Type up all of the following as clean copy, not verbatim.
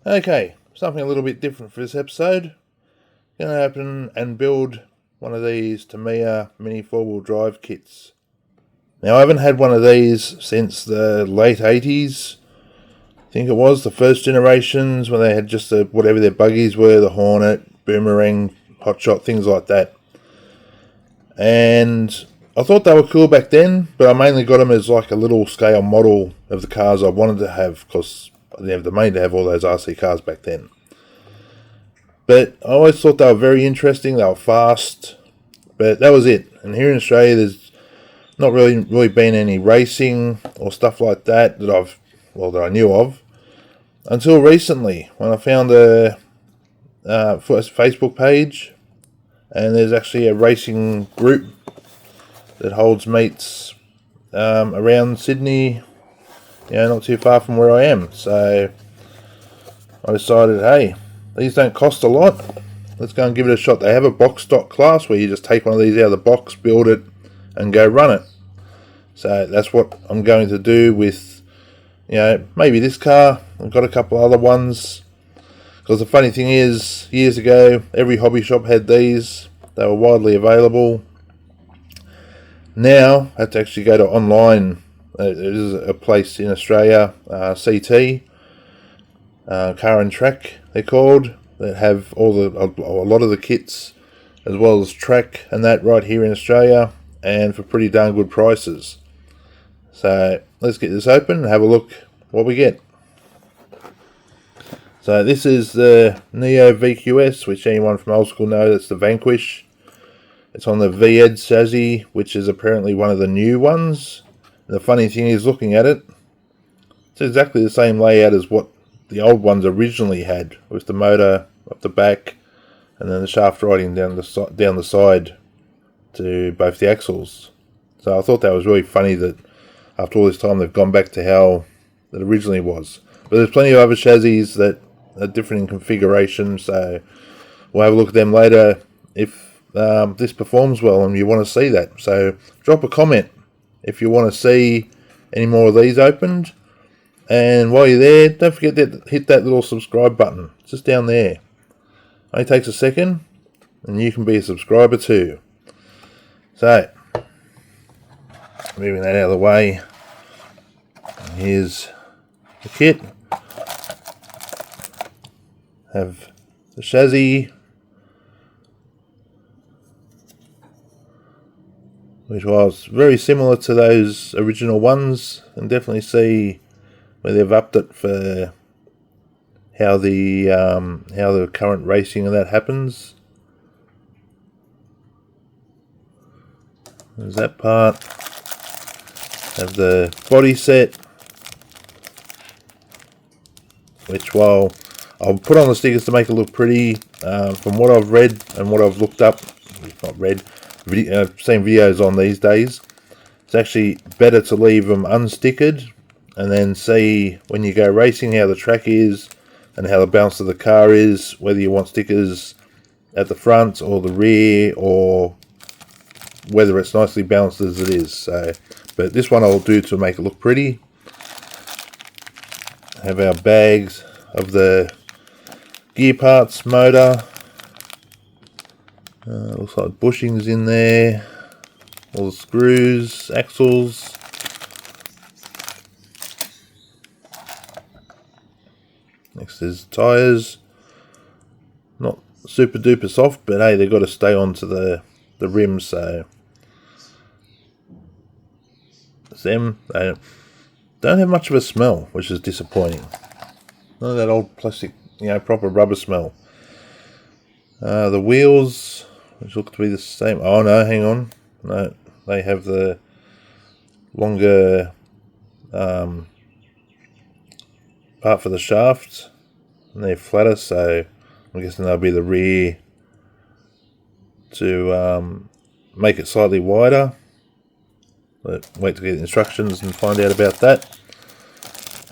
Okay, something a little bit different for this episode. Going to open and build one of these Tamiya mini four-wheel drive kits. Now, I haven't had one of these since the late 80s. I think it was the first generations when they had just whatever their buggies were, the Hornet, Boomerang, Hotshot, things like that. And I thought they were cool back then, but I mainly got them as like a little scale model of the cars I wanted to have because I didn't have the money to have all those RC cars back then. But I always thought they were very interesting. They were fast, but that was it. And here in Australia, there's not really been any racing or stuff like that that I knew of until recently when I found a Facebook page, and there's actually a racing group that holds meets around Sydney, not too far from where I am. So I decided, hey, these don't cost a lot. Let's go and give it a shot. They have a box stock class where you just take one of these out of the box, build it, and go run it. So that's what I'm going to do with, maybe this car. I've got a couple other ones. Because the funny thing is, years ago, every hobby shop had these. They were widely available. Now, I have to actually go to online. There's a place in Australia, CT, Car and Track, they're called, that have a lot of the kits, as well as track and that right here in Australia, and for pretty darn good prices. So let's get this open and have a look what we get. So this is the Neo VQS, which anyone from old school knows, that's the Vanquish. It's on the VED chassis, which is apparently one of the new ones. And the funny thing is, looking at it, it's exactly the same layout as what the old ones originally had, with the motor up the back and then the shaft riding down the side to both the axles. So I thought that was really funny that after all this time they've gone back to how it originally was. But there's plenty of other chassis that are different in configuration, so we'll have a look at them later if this performs well and you want to see that. So drop a comment if you want to see any more of these opened. And while you're there, don't forget to hit that little subscribe button. It's just down there. It only takes a second and you can be a subscriber too. So, moving that out of the way, here's the kit. Have the chassis, which was very similar to those original ones, and definitely see where they've upped it for how the current racing and that happens. There's that part. Have the body set, which I'll put on the stickers to make it look pretty. From what I've read and what I've looked up, not read, seen videos on these days, it's actually better to leave them unstickered and then see when you go racing how the track is and how the bounce of the car is, whether you want stickers at the front or the rear, or whether it's nicely balanced as it is. So, but this one I'll do to make it look pretty. Have our bags of the gear parts, motor, looks like bushings in there, all the screws, axles. Next is tyres, not super duper soft, but hey, they've got to stay onto the rims, so it's them. They don't have much of a smell, which is disappointing. None of that old plastic, proper rubber smell. The wheels, which look to be the same. Oh no, hang on. No, they have the longer part for the shaft, and they're flatter, so I'm guessing they'll be the rear to make it slightly wider. But wait to get the instructions and find out about that.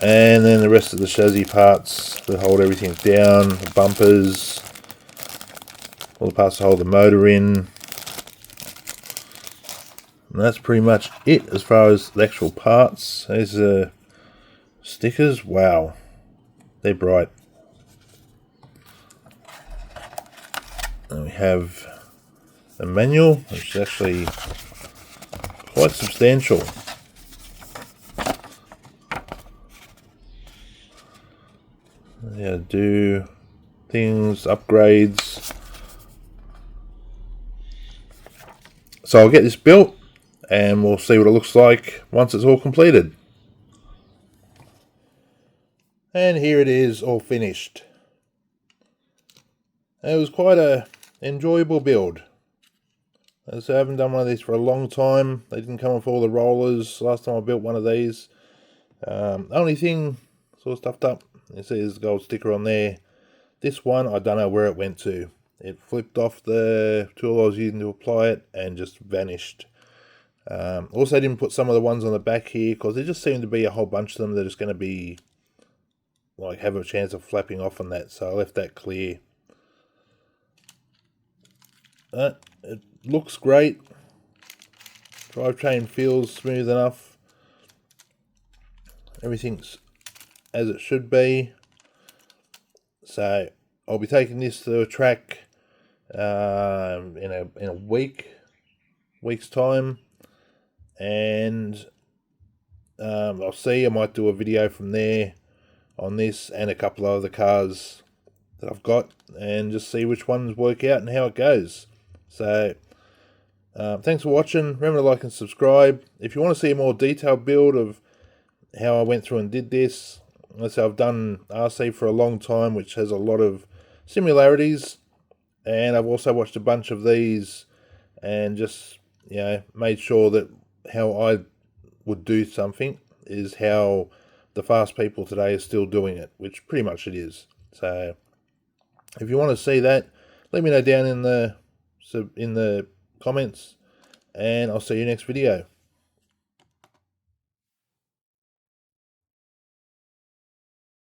And then the rest of the chassis parts that hold everything down, the bumpers, all the parts to hold the motor in. And that's pretty much it as far as the actual parts. There's stickers. Wow, they're bright. And we have a manual, which is actually quite substantial. Yeah, do things, upgrades. So I'll get this built and we'll see what it looks like once it's all completed. And here it is, all finished. It was quite a enjoyable build. As I haven't done one of these for a long time. They didn't come with all the rollers last time I built one of these. Only thing sort of stuffed up, you see there's a gold sticker on there. This one, I don't know where it went to. It flipped off the tool I was using to apply it and just vanished. Also didn't put some of the ones on the back here because there just seemed to be a whole bunch of them that is going to be like have a chance of flapping off on that, so I left that clear. It looks great. Drivetrain feels smooth enough. Everything's as it should be. So I'll be taking this to a track in a week's time, and I'll see. I might do a video from there on this and a couple of other cars that I've got, and just see which ones work out and how it goes. So thanks for watching. Remember to like and subscribe. If you want to see a more detailed build of how I went through and did this, let's say I've done RC for a long time, which has a lot of similarities, and I've also watched a bunch of these and just, you know, made sure that how I would do something is how the fast people today are still doing it, which pretty much it is. So if you want to see that, let me know down in the comments, and I'll see you next video.